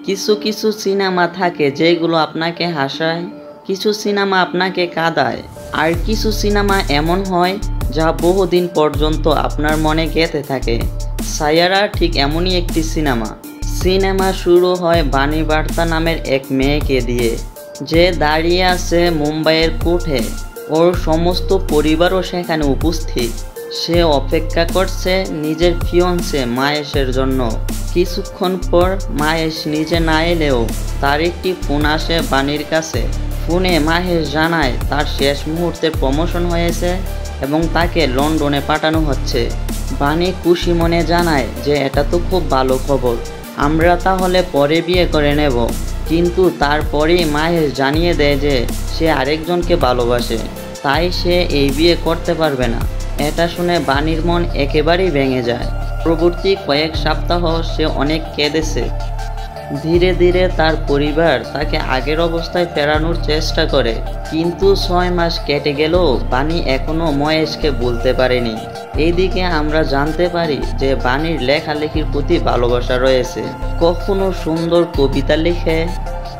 কিছু কিছু সিনেমা থাকে যেগুলো আপনাকে হাসায়, কিছু সিনেমা আপনাকে কাঁদায়, আর কিছু সিনেমা এমন হয় যা বহুদিন পর্যন্ত আপনার মনে গেঁথে থাকে। সায়ারা ঠিক এমনই একটি সিনেমা। সিনেমা শুরু হয় বাণী বার্তা নামের এক মেয়েকে দিয়ে, যে দাঁড়িয়ে আছে মুম্বাইয়ের কোর্টে। ওর সমস্ত পরিবারও সেখানে উপস্থিত। সে অপেক্ষা করছে নিজের ফিয়ন্সে মাহেশের জন্য। কিছুক্ষণ পর মাহেশ নিজে না এলেও তার একটি ফোন আসে বাণীর কাছে। ফোনে মাহেশ জানায় তার শেষ মুহূর্তের প্রমোশন হয়েছে এবং তাকে লন্ডনে পাঠানো হচ্ছে। বাণী খুশি মনে জানায় যে এটা তো খুব ভালো খবর, আমরা তাহলে পরে বিয়ে করে নেব। কিন্তু তারপরেই মাহেশ জানিয়ে দেয় যে সে আরেকজনকে ভালোবাসে, তাই সে এই বিয়ে করতে পারবে না। এটা শুনে বাণীর মন একেবারেই ভেঙে যায়। পরবর্তী কয়েক সপ্তাহ সে অনেক কেঁদেছে। ধীরে ধীরে তার পরিবার তাকে আগের অবস্থায় ফেরানোর চেষ্টা করে, কিন্তু 6 মাস কেটে গেলেও বাণী এখনও মহেশকে বলতে পারেনি। এইদিকে আমরা জানতে পারি যে বাণীর লেখালেখির প্রতি ভালোবাসা রয়েছে। কখনো সুন্দর কবিতা লিখে,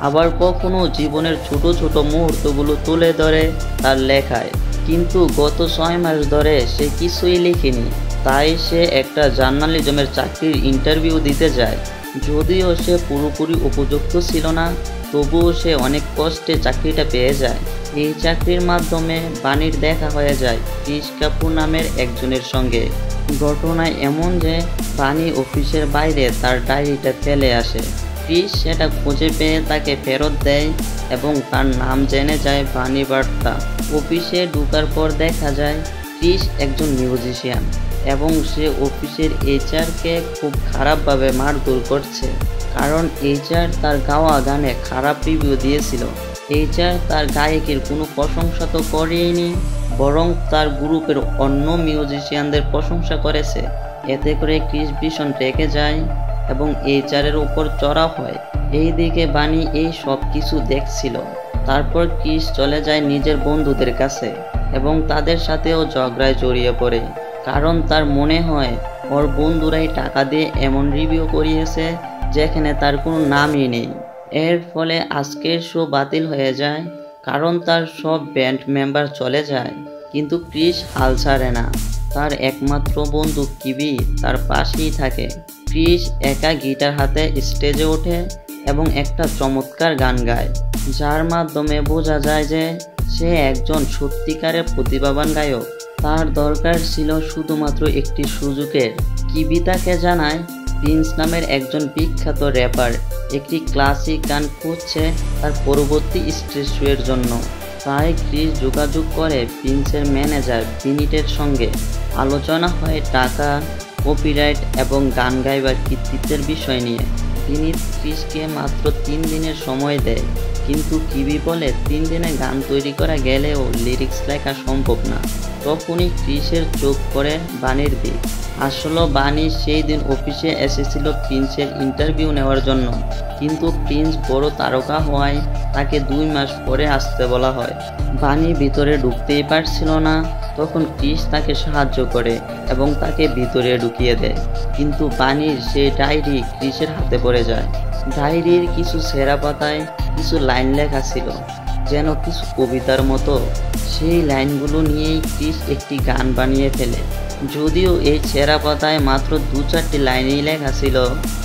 আবার কখনো জীবনের ছোট ছোট মুহূর্তগুলো তুলে ধরে তার লেখায়। কিন্তু গত 6 মাস ধরে সে কিছুই লিখেনি। তাই সে একটা জার্নালিজমের চাকরির ইন্টারভিউ দিতে যায়। যদিও সে পুরোপুরি উপযুক্ত ছিল না, তবুও সে অনেক কষ্টে চাকরিটা পেয়ে যায়। এই চাকরির মাধ্যমে বাণীর দেখা হয়ে যায় কৃষ কাপুর নামের একজনের সঙ্গে। ঘটনা এমন যে বাণী অফিসের বাইরে তার ডায়েরিটা ফেলে আসে। কৃষ সেটা খুঁজে পেয়ে তাকে ফেরত দেয় এবং তার নাম জেনে যায় বাণী বার্তা। অফিসে ঢোকার পর দেখা যায় কৃষ একজন মিউজিশিয়ান এবং সে অফিসের এইচআরকে খুব খারাপভাবে মারধর করছে, কারণ এইচআর তার গাওয়া গানে খারাপ রিভিউ দিয়েছিল। এইচআর তার গায়কের কোনো প্রশংসা তো করেনি, বরং তার গ্রুপের অন্য মিউজিশিয়ানদের প্রশংসা করেছে। এতে করে কৃষ ভীষণ রেগে যায় এবং এইচআরের উপর চড়া হয়। এইদিকে বাণী এই সব কিছু দেখছিল। তারপর কৃষ চলে যায় নিজের বন্ধুদের কাছে এবং তাদের সাথেও ঝগড়ায় জড়িয়ে পড়ে, কারণ তার মনে হয় ওর বন্ধুরাই টাকা দিয়ে এমন রিভিউ করিয়েছে যেখানে তার কোনো নামই নেই। এর ফলে আজকের শো বাতিল হয়ে যায়, কারণ তার সব ব্যান্ড মেম্বার চলে যায়। কিন্তু কৃষ হাল ছাড়ে না। তার একমাত্র বন্ধু কিবি তার পাশেই থাকে। কৃষ একা গিটার হাতে স্টেজে ওঠে এবং একটা চমৎকার গান গায়, যার মাধ্যমে বোঝা যায় যে সে একজন সত্যিকারের প্রতিভাবান গায়ক। তার দরকার ছিল শুধুমাত্র একটি সুযোগের। কিবি তাকে জানায় প্রিন্স নামের একজন বিখ্যাত র্যাপার একটি ক্লাসিক গান খুঁজছে তার পরবর্তী স্টেজ শোয়ের জন্য। তাই কৃষ যোগাযোগ করে প্রিন্সের ম্যানেজার বিনিটের সঙ্গে। আলোচনা হয় টাকা, কপিরাইট এবং গান গাইবার কৃতিত্বের বিষয় নিয়ে। বিনিট কৃষকে মাত্র 3 দিনের সময় দেয়, কিন্তু কিবি বলে 3 দিনে গান তৈরি করা গেলেও লিরিক্স লেখা সম্ভব না। তখনই কৃষের চোখ পড়ে বাণীর দিক। আসলে বাণী সেই দিন অফিসে এসেছিল প্রিন্সের ইন্টারভিউ নেওয়ার জন্য, কিন্তু প্রিন্স বড় তারকা হওয়ায় তাকে 2 মাস পরে আসতে বলা হয়। বাণী ভিতরে ঢুকতেই পারছিল না। তখন কৃষ তাকে সাহায্য করে এবং তাকে ভিতরে ঢুকিয়ে দেয়, কিন্তু বাণীর সেই ডায়েরি কৃষের হাতে পড়ে যায়। ডায়েরির কিছু ছেঁড়া পাতায় কিছু লাইন লেখা ছিল, যেন কিছু কবিতার মতো। সেই লাইনগুলো নিয়েই কৃষ একটি গান বানিয়ে ফেলে। যদিও এই ছেঁড়া পাতায় মাত্র 2-4টি লাইনেই লেখা ছিল,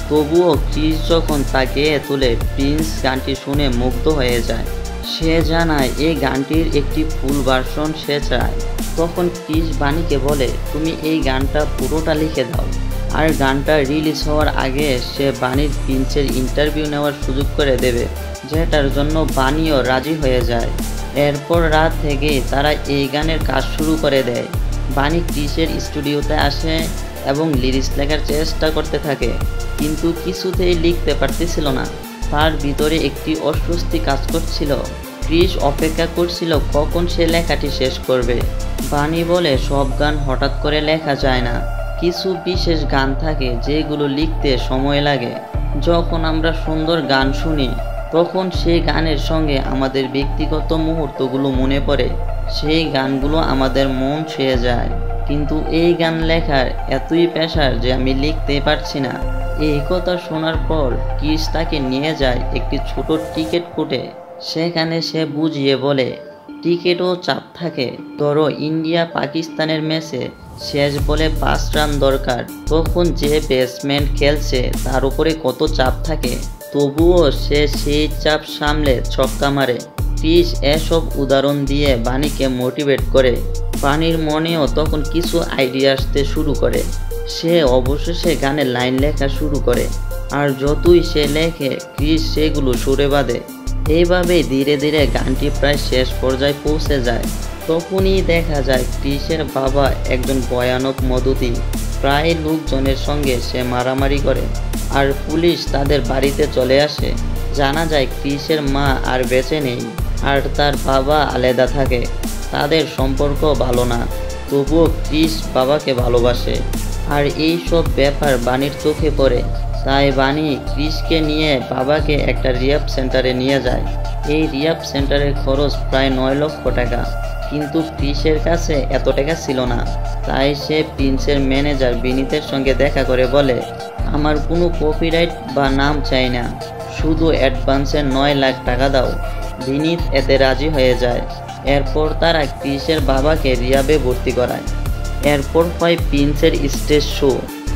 তবুও কৃষ যখন তা গেয়ে তোলে প্রিন্স গানটি শুনে মুগ্ধ হয়ে যায়। সে জানায় এই গানটির একটি ফুল ভার্সন সে চায়। তখন কৃষ বাণীকে বলে, তুমি এই গানটা পুরোটা লিখে দাও। আর গানটা রিলিজ হওয়ার আগে সে বাণীর প্রিন্সের ইন্টারভিউ নেওয়ার সুযোগ করে দেবে, যেটার জন্য বাণীও রাজি হয়ে যায়। এরপর রাত থেকেই তারা এই গানের কাজ শুরু করে দেয়। বাণী কৃষের স্টুডিওতে আসে এবং লিরিক্স লেখার চেষ্টা করতে থাকে, কিন্তু কিছুতেই লিখতে পারতেছিল না। তার ভিতরে একটি অস্বস্তি কাজ করছিল। কৃষ অপেক্ষা করছিল কখন সে লেখাটি শেষ করবে। বাণী বলে, সব গান হঠাৎ করে লেখা যায় না, কিছু বিশেষ গান থাকে যেগুলো লিখতে সময় লাগে। যখন আমরা সুন্দর গান শুনি তখন সেই গানের সঙ্গে আমাদের ব্যক্তিগত মুহূর্তগুলো মনে পড়ে, সেই গানগুলো আমাদের মন ছুঁয়ে যায়। কিন্তু এই গান লেখার এতই প্রেশার যে আমি লিখতে পারছি না। এই কথা শোনার পর ক্রিস তাকে নিয়ে যায় একটি ছোট টিকিট কোর্টে। সেখানে সে বুঝিয়ে বলে টিকিটও চাপ থাকে। ধরো ইন্ডিয়া পাকিস্তানের ম্যাচে শেষ বলে 5 রান দরকার, তখন যে ব্যাটসম্যান খেলছে তার উপরে কত চাপ থাকে, তবুও সে সেই চাপ সামলে ছক্কা মারে। ক্রিস এসব উদাহরণ দিয়ে বাণীকে মোটিভেট করে। বাণীর মনেও তখন কিছু আইডিয়া আসতে শুরু করে। সে অবশেষে গানের লাইন লেখা শুরু করে, আর যতই সে লেখে ক্রিস সেগুলো সুরে বাঁধে। এইভাবেই ধীরে ধীরে গানটি প্রায় শেষ পর্যায়ে পৌঁছে যায়। তখনই দেখা যায় ক্রিসের বাবা একজন ভয়ানক মদতি। প্রায় লোকজনের সঙ্গে সে মারামারি করে, আর পুলিশ তাদের বাড়িতে চলে আসে। জানা যায় ক্রিসের মা আর বেঁচে নেই, আর তার বাবা আলাদা থাকে। তাদের সম্পর্ক ভালো না, তবুও ক্রিস বাবাকে ভালোবাসে। আর এই সব ব্যাপার বাণীর চোখে পড়ে, তাই বাণী ক্রিসকে নিয়ে বাবাকে একটা রিহ্যাব সেন্টারে নিয়ে যায়। এই রিহ্যাব সেন্টারের খরচ প্রায় 9 লক্ষ টাকা, কিন্তু ক্রিসের কাছে এত টাকা ছিল না। তাই সে প্রিন্সের ম্যানেজার বিনীতের সঙ্গে দেখা করে বলে, আমার কোনো কপিরাইট বা নাম চাই না, শুধু অ্যাডভান্সের 9 লাখ টাকা দাও। বিনীত এতে রাজি হয়ে যায়। এরপর তারা ক্রিসের বাবাকে রিহ্যাবে ভর্তি করায়। এরপর হয় প্রিন্সের স্টেজ শো,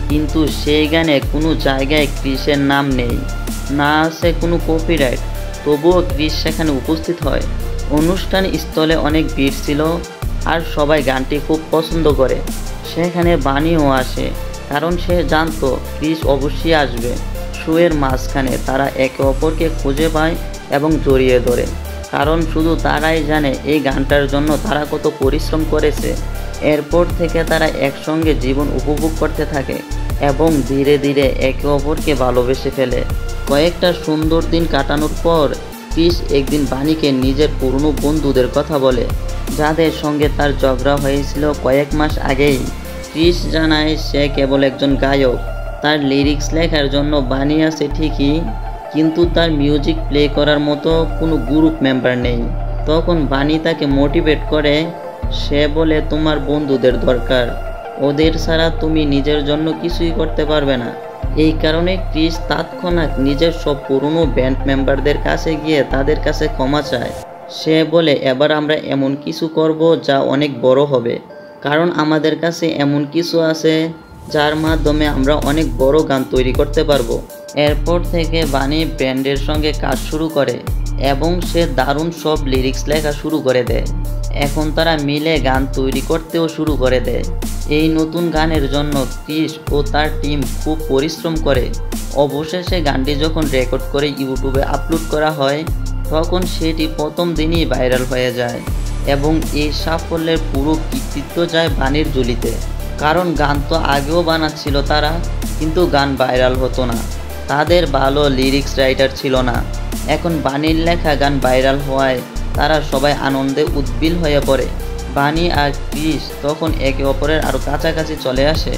কিন্তু সেই গানে কোনো জায়গায় ক্রিসের নাম নেই, না আছে কোনো কপিরাইট। তবুও ক্রিস সেখানে উপস্থিত হয়। অনুষ্ঠান স্থলে অনেক ভিড় ছিল, আর সবাই গানটি খুব পছন্দ করে। সেখানে বাণীও আসে, কারণ সে জানতো ক্রিস অবশ্যই আসবে। শোয়ের মাঝখানে তারা একে অপরকে খুঁজে পায় এবং জড়িয়ে ধরে, কারণ শুধু তারাই জানে এই গানটার জন্য তারা কত পরিশ্রম করেছে। এরপর থেকে তারা একসঙ্গে জীবন উপভোগ করতে থাকে এবং ধীরে ধীরে একে অপরকে ভালোবেসে ফেলে। কয়েকটা সুন্দর দিন কাটানোর পর ক্রিস একদিন বাণীকে নিজের পুরনো বন্ধুদের কথা বলে, যাদের সঙ্গে তার ঝগড়া হয়েছিল কয়েক মাস আগেই। ক্রিস জানায় সে কেবল একজন গায়ক, তার লিরিক্স লেখার জন্য বাণী আছে ঠিকই, কিন্তু তার মিউজিক প্লে করার মতো কোনো গ্রুপ মেম্বার নেই। তখন বাণী তাকে মোটিভেট করে। সে বলে, তোমার বন্ধুদের দরকার, ওদের ছাড়া তুমি নিজের জন্য কিছুই করতে পারবে না। এই কারণে ক্রিস তৎক্ষণাৎ নিজের সব পুরনো ব্যান্ড মেম্বারদের কাছে গিয়ে তাদের কাছে ক্ষমা চায়। সে বলে, এবার আমরা এমন কিছু করব যা অনেক বড় হবে, কারণ আমাদের কাছে এমন কিছু আছে যার মাধ্যমে আমরা অনেক বড় গান তৈরি করতে পারবো। এরপর থেকে বাণী ব্যান্ডের সঙ্গে কাজ শুরু করে এবং সে দারুণ সব লিরিক্স লেখা শুরু করে দেয়। এখন তারা মিলে গান তৈরি করতেও শুরু করে দেয়। এই নতুন গানের জন্য ক্রিস ও তার টিম খুব পরিশ্রম করে। অবশেষে গানটি যখন রেকর্ড করে ইউটিউবে আপলোড করা হয়, তখন সেটি প্রথম দিনই ভাইরাল হয়ে যায় এবং এই সাফল্যের পুরো কৃতিত্ব যায় বাণীর ঝুলিতে। কারণ গান তো আগেও বানাচ্ছিল তারা, কিন্তু গান ভাইরাল হতো না, তাদের ভালো লিরিক্স রাইটার ছিল না। এখন বাণীর লেখা গান ভাইরাল হওয়ায় তারা সবাই আনন্দে উদ্বিল হয়ে পড়ে। বাণী আর ক্রিস তখন একে অপরের আরও কাছাকাছি চলে আসে,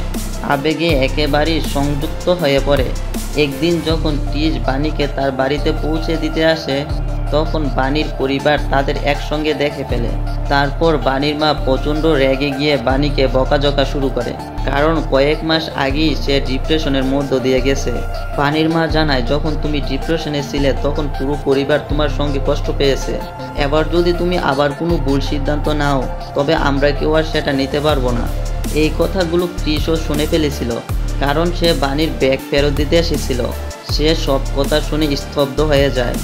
আবেগে একেবারেই সংযুক্ত হয়ে পড়ে। একদিন যখন ক্রিস বাণীকে তার বাড়িতে পৌঁছে দিতে আসে, তখন বাণীর পরিবার তাদের একসঙ্গে দেখে ফেলে। তারপর বাণীর মা প্রচণ্ড রেগে গিয়ে বাণীকে বকাঝকা শুরু করে, কারণ কয়েক মাস আগেই সে ডিপ্রেশনের মধ্য দিয়ে গেছে। বাণীর মা জানায়, যখন তুমি ডিপ্রেশনে ছিলে তখন পুরো পরিবার তোমার সঙ্গে কষ্ট পেয়েছে। এবার যদি তুমি আবার কোনো ভুল সিদ্ধান্ত নাও, তবে আমরা কেউ আর সেটা নিতে পারবো না। এই কথাগুলো ক্রিসও শুনে ফেলেছিল, কারণ সে বাণীর ব্যাগ ফেরত দিতে এসেছিল। সে সব কথা শুনে স্তব্ধ হয়ে যায়।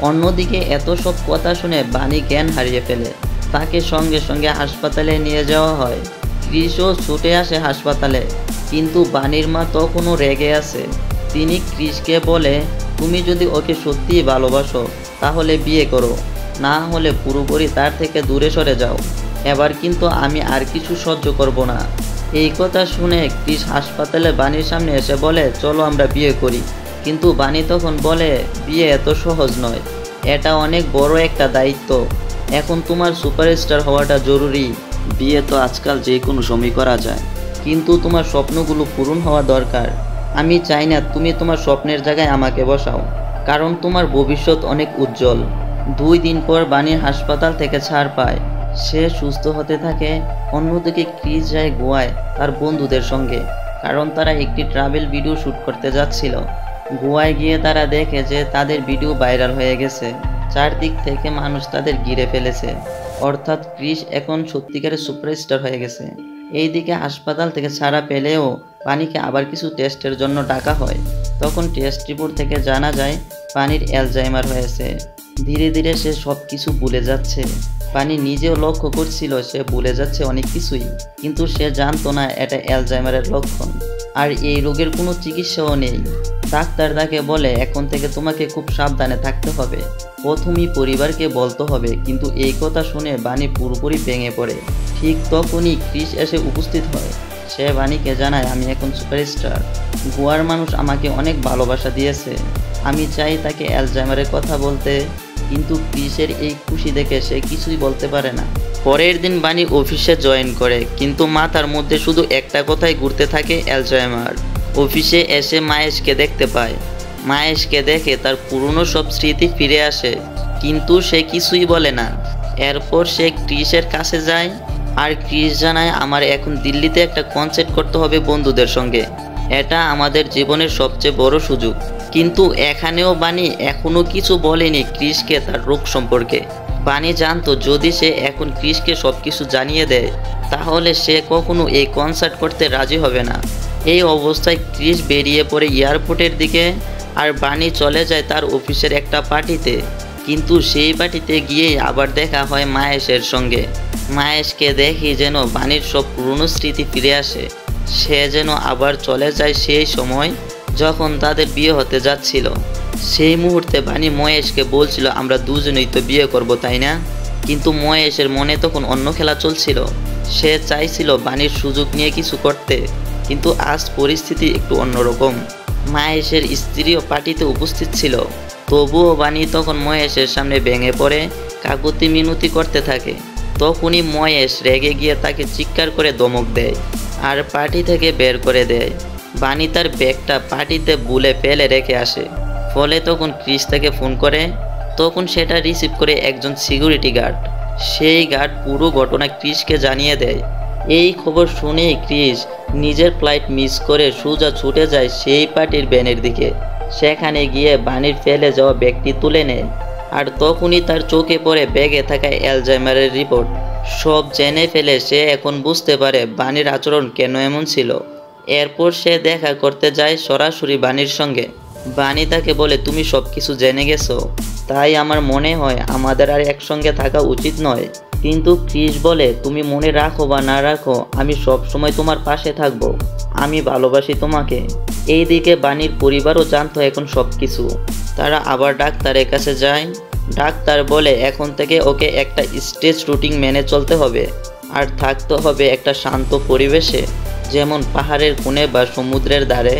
অন্যদিকে এত সব কথা শুনে বাণী জ্ঞান হারিয়ে ফেলে। তাকে সঙ্গে সঙ্গে হাসপাতালে নিয়ে যাওয়া হয়। ক্রিসও ছুটে আসে হাসপাতালে, কিন্তু বাণীর মা তখনও রেগে আছে। তিনি ক্রিসকে বলে, তুমি যদি ওকে সত্যিই ভালোবাসো তাহলে বিয়ে করো, না হলে পুরোপুরি তার থেকে দূরে সরে যাও। এবার কিন্তু আমি আর কিছু সহ্য করব না। এই কথা শুনে ক্রিস হাসপাতালে বাণীর সামনে এসে বলে, চলো আমরা বিয়ে করি। কিন্তু বাণী তখন বলে, বিয়ে এত সহজ নয়, এটা অনেক বড় একটা দায়িত্ব। এখন তোমার সুপারস্টার হওয়াটা জরুরি। বিয়ে তো আজকাল যে কোনো সময় করা যায়, কিন্তু তোমার স্বপ্নগুলো পূরণ হওয়া দরকার। আমি চাই না তুমি তোমার স্বপ্নের জায়গায় আমাকে বসাও, কারণ তোমার ভবিষ্যৎ অনেক উজ্জ্বল। 2 দিন পর বাণীর হাসপাতাল থেকে ছাড় পায়, সে সুস্থ হতে থাকে। অন্যদিকে ক্রিস যায় গোয়ায় তার বন্ধুদের সঙ্গে। কারণ তারা একটি ট্রাভেল ভিডিও শ্যুট করতে যাচ্ছিল। গোয়ায় গিয়ে তারা দেখে যে তাদের ভিডিও ভাইরাল হয়ে গেছে, চারদিক থেকে মানুষ তাদের ঘিরে ফেলেছে। অর্থাৎ ক্রিস এখন সত্যিকারের সুপারস্টার হয়ে গেছে। এইদিকে হাসপাতাল থেকে ছাড়া পেলেও পানিকে আবার কিছু টেস্টের জন্য ডাকা হয়। তখন টেস্ট রিপোর্ট থেকে জানা যায় পানির অ্যালজাইমার হয়েছে। ধীরে ধীরে সে সব কিছু ভুলে যাচ্ছে। পানি নিজেও লক্ষ্য করছিল সে ভুলে যাচ্ছে অনেক কিছুই, কিন্তু সে জানতো না এটা অ্যালজাইমারের লক্ষণ। আর এই রোগের কোনো চিকিৎসাও নেই। ডাক্তার তাকে বলে এখন থেকে তোমাকে খুব সাবধানে থাকতে হবে, প্রথমেই পরিবারকে বলতে হবে। কিন্তু এই কথা শুনে বানি পুরোপুরি ভেঙে পড়ে। ঠিক তখনই ক্রিস এসে উপস্থিত হয়। সে বানিকে জানায়, আমি এখন সুপারস্টার, গোয়ার মানুষ আমাকে অনেক ভালোবাসা দিয়েছে, আমি চাই তাকে অ্যালজাইমারের কথা বলতে। কিন্তু ক্রিসের এই খুশি দেখে সে কিছুই বলতে পারে না। পরের দিন বানি অফিসে জয়েন করে, কিন্তু মাথার মধ্যে শুধু একটা কথাই ঘুরতে থাকে, অ্যালজাইমার। অফিসে এসে মাহেশকে দেখতে পায়। মাহেশকে দেখে তার পুরনো সব স্মৃতি ফিরে আসে, কিন্তু সে কিছুই বলে না। এরপর সে ক্রিসের কাছে যায় আর ক্রিস জানায়, আমার এখন দিল্লিতে একটা কনসার্ট করতে হবে বন্ধুদের সঙ্গে, এটা আমাদের জীবনের সবচেয়ে বড় সুযোগ। কিন্তু এখানেও বানি এখনো কিছু বলেনি ক্রিসকে তার রোগ সম্পর্কে। বানি জানতো যদি সে এখন ক্রিসকে সব কিছু জানিয়ে দেয় তাহলে সে কখনো এই কনসার্ট করতে রাজি হবে না। এই অবস্থায় ক্রিস বেরিয়ে পড়ে এয়ারপোর্টের দিকে, আর বানি চলে যায় তার অফিসের একটা পার্টিতে। কিন্তু সেই পার্টিতে গিয়েই আবার দেখা হয় মাহেশের সঙ্গে। মাহেশকে দেখি যেন বানির সব পুরনো স্মৃতি ফিরে আসে। সে যেন আবার চলে যায় সেই সময় যখন তাদের বিয়ে হতে যাচ্ছিল। সেই মুহূর্তে বানি মহেশকে বলছিল, আমরা দুজনেই তো বিয়ে করব, তাই না? কিন্তু মহেশের মনে তখন অন্য খেলা চলছিল। সে চাইছিল বানির সুযোগ নিয়ে কিছু করতে, কিন্তু আজ পরিস্থিতি একটু অন্যরকম। মহেশের স্ত্রীও পার্টিতে উপস্থিত ছিল, তবুও বানি তখন মহেশের সামনে ভেঙে পড়ে কাকুতি মিনতি করতে থাকে। তখনই মহেশ রেগে গিয়ে তাকে চিৎকার করে ধমক দেয় আর পার্টি থেকে বের করে দেয়। বানি তার ব্যাগটা পার্টিতে ভুলে ফেলে রেখে আসে। ফলে তখন ক্রিস তাকে ফোন করে, তখন সেটা রিসিভ করে একজন সিকিউরিটি গার্ড। সেই গার্ড পুরো ঘটনা ক্রিসকে জানিয়ে দেয়। এই খবর শুনেই ক্রিস নিজের ফ্লাইট মিস করে সোজা ছুটে যায় সেই পার্টির ভ্যানের দিকে। সেখানে গিয়ে বানির ফেলে যাওয়া ব্যাগটি তুলে নেয়, আর তখনই তার চোখে পড়ে ব্যাগে থাকা অ্যালজাইমারের রিপোর্ট। সব জেনে ফেলে সে এখন বুঝতে পারে বানির আচরণ কেন এমন ছিল। এরপর সে দেখা করতে যায় সরাসরি বানির সঙ্গে। বানি তাকে বলে, তুমি সব কিছু জেনে গেছো, তাই আমার মনে হয় আমাদের আর একসঙ্গে থাকা উচিত নয়। কিন্তু ক্রিস বলে, তুমি মনে রাখো বা না রাখো, আমি সব সময় তোমার পাশে থাকবো, আমি ভালোবাসি তোমাকে। এইদিকে বানির পরিবারও জানতো এখন সব কিছু। তারা আবার ডাক্তারের কাছে যায়। ডাক্তার বলে এখন থেকে ওকে একটা স্টেজ রুটিন মেনে চলতে হবে, আর থাকতে হবে একটা শান্ত পরিবেশে, যেমন পাহাড়ের কোণে বা সমুদ্রের ধারে।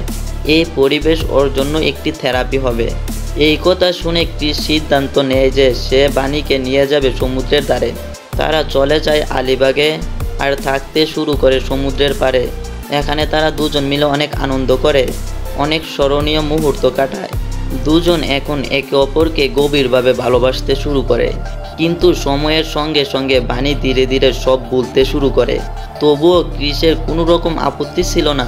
এই পরিবেশ ওর জন্য একটি থেরাপি হবে। এই কথা শুনে ক্রিস সিদ্ধান্ত নেয় যে সে বানিকে নিয়ে যাবে সমুদ্রের ধারে। তারা চলে যায় আলিবাগে আর থাকতে শুরু করে সমুদ্রের পাড়ে। এখানে তারা দুজন মিলে অনেক আনন্দ করে, অনেক স্মরণীয় মুহূর্ত কাটায়। দুজন এখন একে অপরকে গভীরভাবে ভালোবাসতে শুরু করে। কিন্তু সময়ের সঙ্গে সঙ্গে বানি ধীরে ধীরে সব ভুলতে শুরু করে। তবুও ক্রিসের কোনো রকম আপত্তি ছিল না।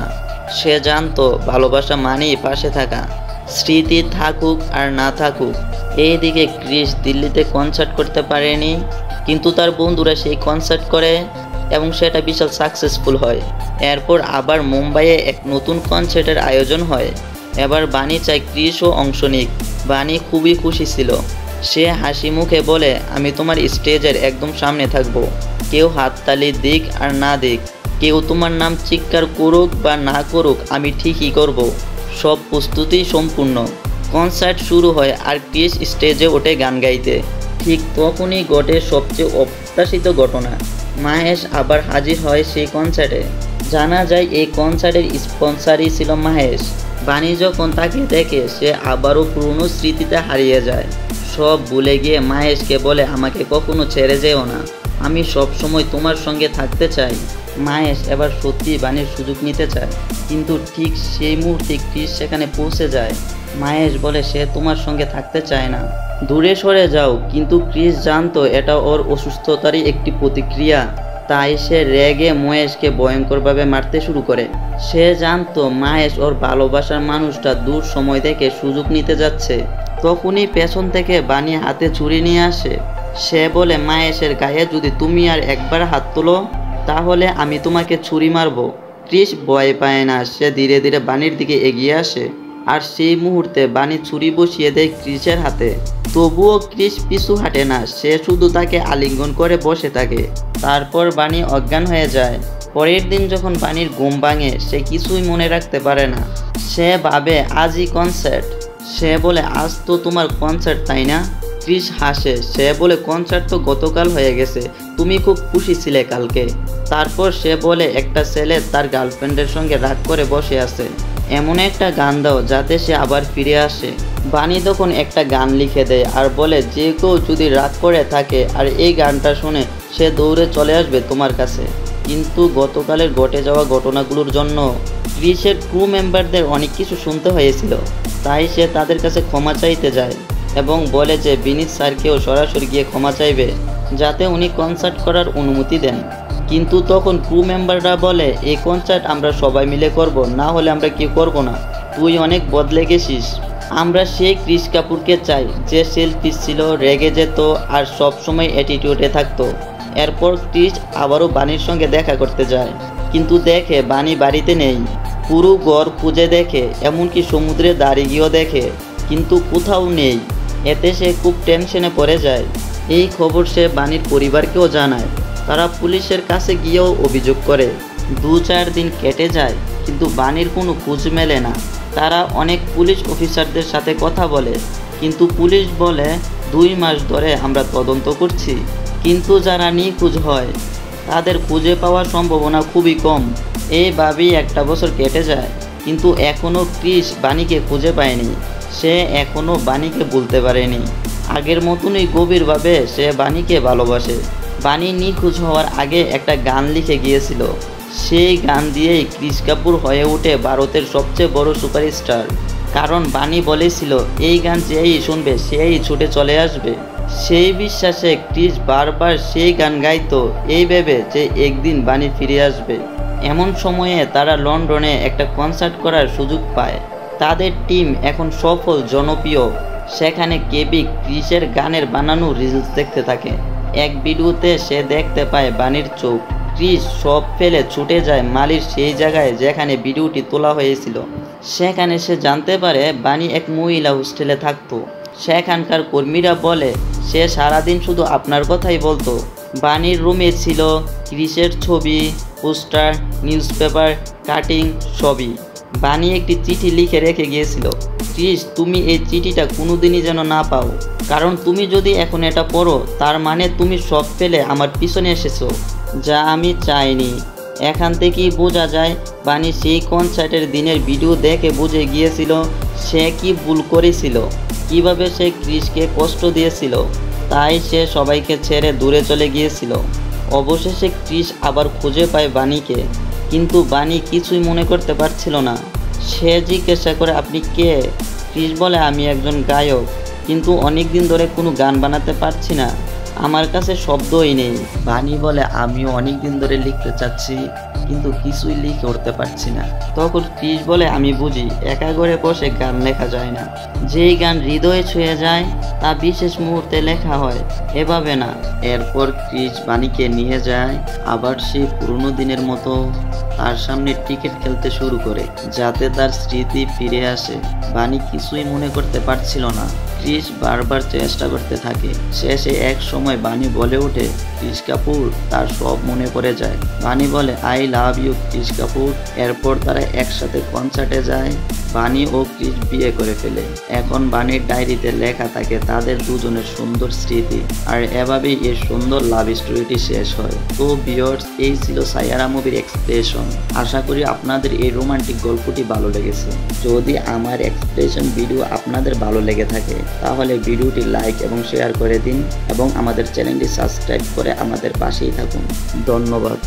সে জানতো ভালোবাসা মানেই পাশে থাকা, স্মৃতি থাকুক আর না থাকুক। এইদিকে ক্রিস দিল্লিতে কনসার্ট করতে পারেনি, কিন্তু তার বন্ধুরা সেই কনসার্ট করে এবং সেটা বিশাল সাকসেসফুল হয়। এরপর আবার মুম্বাইয়ে এক নতুন কনসার্টের আয়োজন হয়। এবার বানি চায় ক্রিসও অংশ নিক। বানি খুবই খুশি ছিল। সে হাসি মুখে বলে, আমি তোমার স্টেজের একদম সামনে থাকবো, কেউ হাততালি দিক আর না দিক, কেউ তোমার নাম চিৎকার করুক বা না করুক, আমি ঠিকই করব। সব প্রস্তুতি সম্পূর্ণ। কনসার্ট শুরু হয় আর ক্রিস স্টেজে ওঠে গান গাইতে। ঠিক তখনই ঘটে সবচেয়ে অপ্রত্যাশিত ঘটনা। মাহেশ আবার হাজির হয় সেই কনসার্টে। জানা যায় এই কনসার্টের স্পন্সরই ছিল মাহেশ। বানি যখন তাকে দেখে সে আবারও পুরনো স্মৃতিতে হারিয়ে যায়। সব ভুলে গিয়ে মাহেশকে বলে, আমাকে কখনো ছেড়ে যেও না, আমি সব সময় তোমার সঙ্গে থাকতে চাই। মাহেশ এবার সত্যি বানির সুযোগ নিতে চায়, কিন্তু ঠিক সেই মুহূর্তে ক্রিস সেখানে পৌঁছে যায়। মাহেশ বলে সে তোমার সঙ্গে থাকতে চায় না, দূরে সরে যাও। কিন্তু ক্রিস জানতো এটা ওর অসুস্থতারই একটি প্রতিক্রিয়া। তাই সে রেগে মহেশকে ভয়ঙ্করভাবে মারতে শুরু করে। সে জানতো মহেশ ওর ভালোবাসার মানুষটা দূর সময় থেকে সুযোগ নিতে যাচ্ছে। তখনই পেছন থেকে বানি হাতে ছুরি নিয়ে আসে। সে বলে, মহেশের গায়ে যদি তুমি আর একবার হাত তোলো তাহলে আমি তোমাকে ছুরি মারবো। ক্রিস ভয় পায় না, সে ধীরে ধীরে বানির দিকে এগিয়ে আসে। আর সেই মুহূর্তে বানি ছুরি বসিয়ে দেয় ক্রিসের হাতে। তবুও ক্রিস পিছু হাঁটে না, সে শুধু তাকে আলিঙ্গন করে বসে থাকে। তারপর বানি অজ্ঞান হয়ে যায়। পরের দিন যখন বানির ঘুম ভাঙে, সে কিছুই মনে রাখতে পারে না। সে ভাবে আজই কনসার্ট। সে বলে, আজ তো তোমার কনসার্ট তাই না? ক্রিস হাসে। সে বলে, কনসার্ট তো গতকাল হয়ে গেছে, তুমি খুব খুশি ছিলে কালকে। তারপর সে বলে, একটা ছেলে তার গার্লফ্রেন্ডের সঙ্গে রাগ করে বসে আছে, এমন একটা গান দাও যাতে সে আবার ফিরে আসে। বানি তখন একটা গান লিখে দেয় আর বলে, যে কেউ যদি রাগ করে থাকে আর এই গানটা শুনে সে দৌড়ে চলে আসবে তোমার কাছে। কিন্তু গতকালের ঘটে যাওয়া ঘটনাগুলোর জন্য ক্রিসের ক্রু মেম্বারদের অনেক কিছু শুনতে হয়েছিল। তাই সে তাদের কাছে ক্ষমা চাইতে যায় এবং বলে যে বিনীত স্যারকেও সরাসরি গিয়ে ক্ষমা চাইবে যাতে উনি কনসার্ট করার অনুমতি দেন। কিন্তু তখন ক্রু মেম্বাররা বলে, এই কনসার্ট আমরা সবাই মিলে করব, না হলে আমরা কেউ করব না। তুই অনেক বদলে গেছিস। আমরা সেই ক্রিস কাপুরকে চাই যে সেলফিশ ছিল, রেগে যেত আর সবসময় অ্যাটিটিউডে থাকতো। এরপর ক্রিস আবারও বানির সঙ্গে দেখা করতে যায়, কিন্তু দেখে বানি বাড়িতে নেই। পুরো ঘর খুঁজে দেখে, এমনকি সমুদ্রে দাঁড়িয়ে গিয়েও দেখে, কিন্তু কোথাও নেই। এতে সে খুব টেনশনে পড়ে যায়। এই খবর সে বানির পরিবারকেও জানায়। তারা পুলিশের কাছে গিয়েও অভিযোগ করে। 2-4 দিন কেটে যায়, কিন্তু বানির কোনো খোঁজ মেলে না। তারা অনেক পুলিশ অফিসারদের সাথে কথা বলে, কিন্তু পুলিশ বলে 2 মাস ধরে আমরা তদন্ত করছি, কিন্তু যারা নিখোঁজ হয় তাদের খুঁজে পাওয়ার সম্ভাবনা খুবই কম। এইভাবেই 1 বছর কেটে যায়, কিন্তু এখনও ক্রিস বানিকে খুঁজে পায়নি। সে এখনও বানিকে ভুলতে পারেনি। আগের মতনই গভীরভাবে সে বানিকে ভালোবাসে। বানি নিখোঁজ হওয়ার আগে একটা গান লিখে গিয়েছিল। সেই গান দিয়েই ক্রিস কাপুর হয়ে ওঠে ভারতের সবচেয়ে বড় সুপারস্টার। কারণ বানি বলেছিল, এই গান যেই শুনবে সেই ছুটে চলে আসবে। সেই বিশ্বাসে ক্রিস বারবার সেই গান গাইতো, এই ভেবে যে একদিন বানি ফিরে আসবে। এমন সময়ে তারা লন্ডনে একটা কনসার্ট করার সুযোগ পায়। তাদের টিম এখন সফল, জনপ্রিয়। সেখানে কেবি ক্রিসের গানের বানানো রিলস দেখতে থাকে। এক ভিডিওতে সে দেখতে পায় বানির চোখ। ক্রিস সব ফেলে ছুটে যায় মালির সেই জায়গায় যেখানে ভিডিওটি তোলা হয়েছিল। সেখানে সে জানতে পারে বানি এক মহিলা হোস্টেলে থাকতো। সেখানকার কর্মীরা বলে, সে সারাদিন শুধু আপনার কথাই বলতো। বানির রুমে ছিল ক্রিসের ছবি, পোস্টার, নিউজপেপার, কাটিং, সবই। বানি একটি চিঠি লিখে রেখে গিয়েছিল, ক্রিস তুমি এই চিঠিটা কোনোদিনই যেন না পাও, কারণ তুমি যদি এখন এটা পড়ো তার মানে তুমি সব ফেলে আমার পিছনে এসেছো, যা আমি চাইনি। এখান থেকেই বোঝা যায় বানি সেই কনসার্টের দিনের ভিডিও দেখে বুঝে গিয়েছিল সে কি ভুল করেছিল, কিভাবে সে ক্রিসকে কষ্ট দিয়েছিল। তাই সে সবাইকে ছেড়ে দূরে চলে গিয়েছিল। অবশেষে ক্রিস আবার খুঁজে পায় বানিকে, কিন্তু বানি কিছুই মনে করতে পারছিল না। সে জিজ্ঞাসা করে, আপনি কে? ক্রিস বলে, আমি একজন গায়ক, কিন্তু অনেক দিন ধরে কোনো গান বানাতে পারছি না, আমার কাছে শব্দই নেই। বানি বলে, আমিও অনেক দিন ধরে লিখতে চাচ্ছি, কিন্তু কিছুই লিখে উঠতে পারছি না। তখন ক্রিস বলে, আমি বুঝি, একা ঘরে বসে গান লেখা যায় না। যেই গান হৃদয়ে ছুঁয়ে যায় তা বিশেষ মুহূর্তে লেখা হয়, এভাবে না। এরপর ক্রিস বানিকে নিয়ে যায় আবার সেই পুরনো দিনের মতো তার সামনে টিকিট খেলতে শুরু করে, যাতে তার স্মৃতি ফিরে আসে। বানি কিছুই মনে করতে পারছিল না। ক্রিস বারবার চেষ্টা করতে থাকে। শেষে এক সময় বানি বলে ওঠে, ক্রিস কাপুর। তার সব মনে পড়ে যায়। বানি বলে, I love you Chris Kapoor. এরপর তারা একসাথে কনসার্টে যায়। বানি ও ক্রিস বিয়ে করে ফেলে। এখন বানির ডায়েরিতে লেখা থাকে তাদের দুজনের সুন্দর স্মৃতি। আর এভাবেই এই সুন্দর লাভ স্টোরিটি শেষ হয়। তো ভিউয়ার্স, এই ছিল সায়ারা মুভির এক্সপ্রেশন। আশা করি আপনাদের এই রোমান্টিক গল্পটি ভালো লেগেছে। যদি আমার এক্সপ্রেশন ভিডিও আপনাদের ভালো লেগে থাকে তাহলে ভিডিওটি লাইক এবং শেয়ার করে দিন এবং আমাদের চ্যানেলটি সাবস্ক্রাইব করে আমাদের পাশেই থাকুন। ধন্যবাদ।